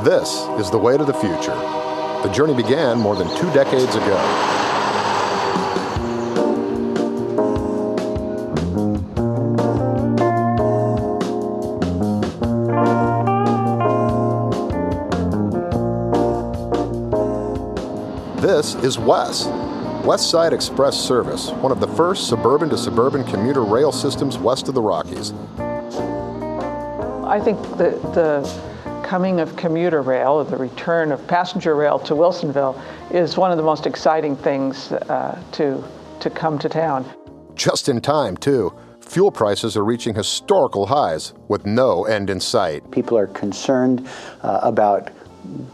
This is the way to the future. The journey began more than 2 decades ago. This is WES Westside Express Service, one of the first suburban-to-suburban commuter rail systems west of the Rockies. I think the coming of commuter rail, or the return of passenger rail to Wilsonville, is one of the most exciting things to come to town. Just in time, too. Fuel prices are reaching historical highs with no end in sight. People are concerned about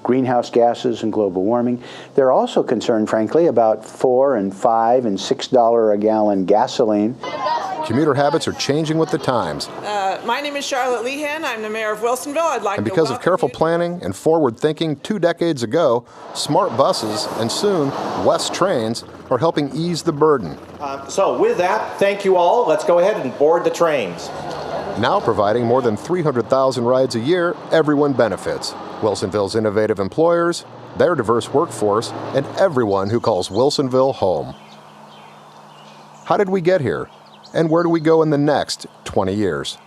greenhouse gases and global warming. They're also concerned, frankly, about $4 and $5 and $6 a gallon gasoline. Commuter habits are changing with the times. My name is Charlotte Lehan. I'm the mayor of Wilsonville. I'd like and because of careful planning and forward thinking 2 decades ago, smart buses and soon WES trains are helping ease the burden. So with that, thank you all. Let's go ahead and board the trains. Now providing more than 300,000 rides a year, everyone benefits. Wilsonville's innovative employers, their diverse workforce, and everyone who calls Wilsonville home. How did we get here? And where do we go in the next 20 years?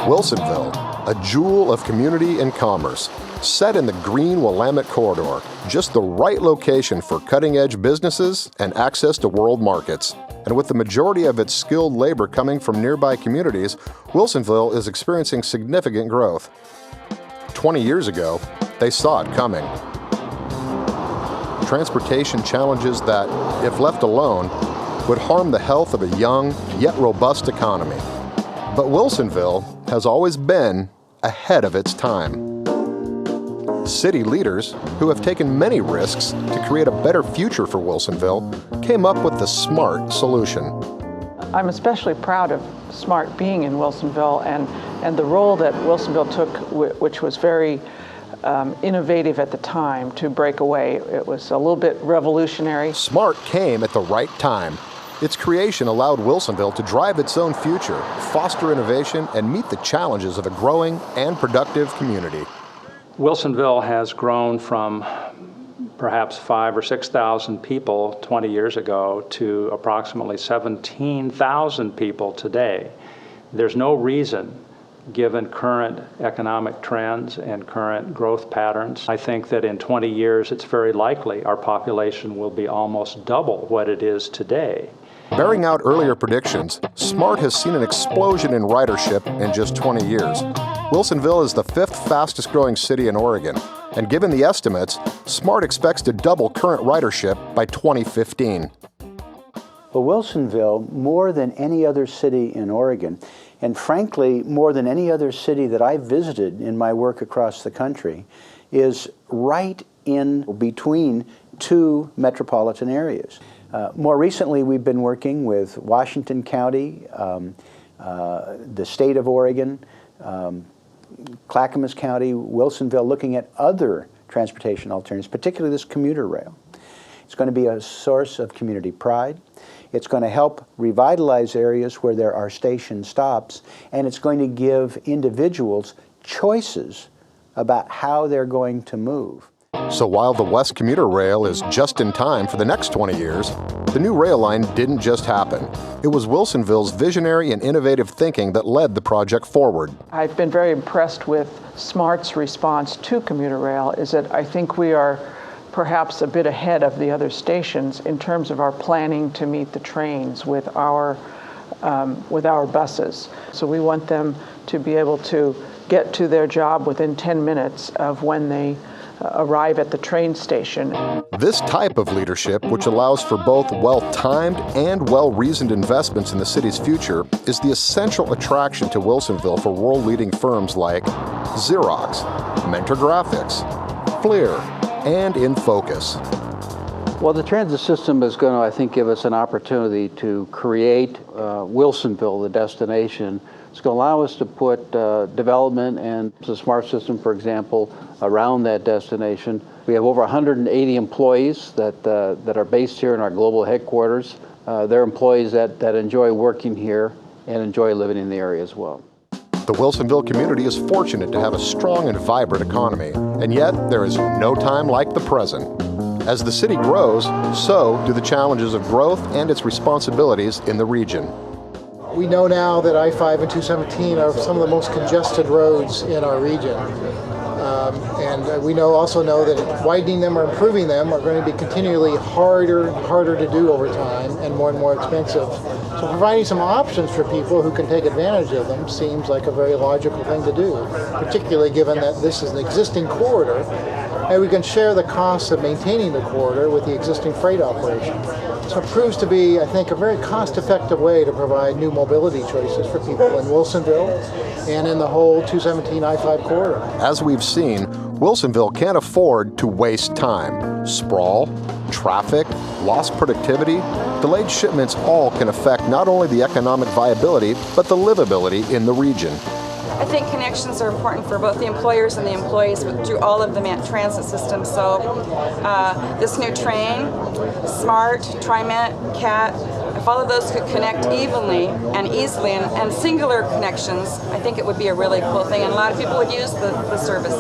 Wilsonville, a jewel of community and commerce, set in the green Willamette corridor, just the right location for cutting-edge businesses and access to world markets. And with the majority of its skilled labor coming from nearby communities, Wilsonville is experiencing significant growth. 20 years ago, they saw it coming. Transportation challenges that, if left alone, would harm the health of a young yet robust economy. But Wilsonville has always been ahead of its time. City leaders, who have taken many risks to create a better future for Wilsonville, came up with the SMART solution. I'm especially proud of SMART being in Wilsonville and the role that Wilsonville took, which was very innovative at the time to break away. It was a little bit revolutionary. SMART came at the right time. Its creation allowed Wilsonville to drive its own future, foster innovation, and meet the challenges of a growing and productive community. Wilsonville has grown from perhaps 5,000 or 6,000 people 20 years ago to approximately 17,000 people today. There's no reason, given current economic trends and current growth patterns, I think that in 20 years it's very likely our population will be almost double what it is today. Bearing out earlier predictions, SMART has seen an explosion in ridership in just 20 years. Wilsonville is the 5th fastest growing city in Oregon, and given the estimates, SMART expects to double current ridership by 2015. Well, Wilsonville, more than any other city in Oregon, and frankly, more than any other city that I've visited in my work across the country, is right in between 2 metropolitan areas. More recently, we've been working with Washington County, the state of Oregon, Clackamas County, Wilsonville, looking at other transportation alternatives, particularly this commuter rail. It's going to be a source of community pride. It's going to help revitalize areas where there are station stops, and it's going to give individuals choices about how they're going to move. So while the WES commuter rail is just in time for the next 20 years, the new rail line didn't just happen. It was Wilsonville's visionary and innovative thinking that led the project forward. I've been very impressed with SMART's response to commuter rail, is that I think we are perhaps a bit ahead of the other stations in terms of our planning to meet the trains with our buses. So we want them to be able to get to their job within 10 minutes of when they arrive at the train station. This type of leadership, which allows for both well-timed and well-reasoned investments in the city's future, is the essential attraction to Wilsonville for world-leading firms like Xerox, Mentor Graphics, FLIR, and InFocus. Well, the transit system is going to, I think, give us an opportunity to create Wilsonville, the destination. It's going to allow us to put development and the SMART system, for example, around that destination. We have over 180 employees that are based here in our global headquarters. They're employees that enjoy working here and enjoy living in the area as well. The Wilsonville community is fortunate to have a strong and vibrant economy, and yet there is no time like the present. As the city grows, so do the challenges of growth and its responsibilities in the region. We know now that I-5 and 217 are some of the most congested roads in our region. And we also know that widening them or improving them are going to be continually harder and harder to do over time and more expensive. So providing some options for people who can take advantage of them seems like a very logical thing to do, particularly given that this is an existing corridor and we can share the costs of maintaining the corridor with the existing freight operation. So it proves to be, I think, a very cost-effective way to provide new mobility choices for people in Wilsonville and in the whole 217 I-5 corridor. As we've seen, Wilsonville can't afford to waste time. Sprawl, traffic, lost productivity, delayed shipments all can affect not only the economic viability, but the livability in the region. I think connections are important for both the employers and the employees through all of the transit systems. So this new train, SMART, TriMet, CAT, if all of those could connect evenly and easily and singular connections, I think it would be a really cool thing, and a lot of people would use the service.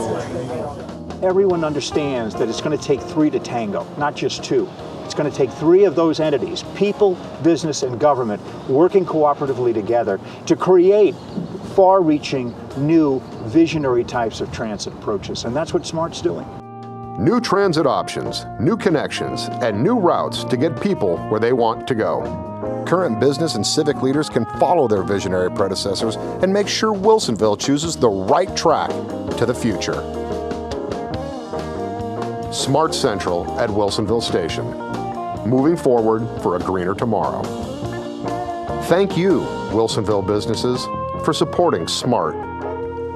Everyone understands that it's going to take three to tango, not just two. It's going to take three of those entities, people, business, and government, working cooperatively together to create far-reaching, new, visionary types of transit approaches, and that's what SMART's doing. New transit options, new connections, and new routes to get people where they want to go. Current business and civic leaders can follow their visionary predecessors and make sure Wilsonville chooses the right track to the future. Smart Central at Wilsonville Station. Moving forward for a greener tomorrow. Thank you, Wilsonville businesses, for supporting SMART.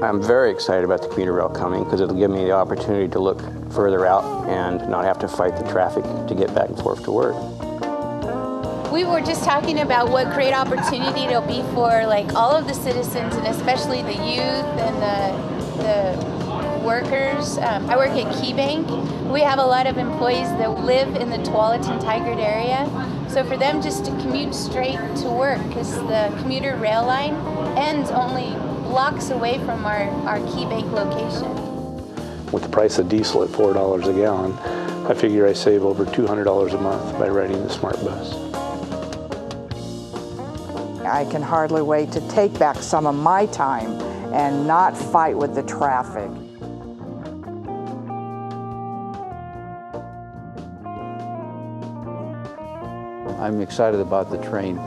I'm very excited about the commuter rail coming because it'll give me the opportunity to look further out and not have to fight the traffic to get back and forth to work. We were just talking about what great opportunity it'll be for all of the citizens, and especially the youth and the workers. I work at KeyBank. We have a lot of employees that live in the Tualatin-Tigard area. So for them just to commute straight to work, because the commuter rail line ends only blocks away from our KeyBank location. With the price of diesel at $4 a gallon, I figure I save over $200 a month by riding the Smart Bus. I can hardly wait to take back some of my time and not fight with the traffic. I'm excited about the train.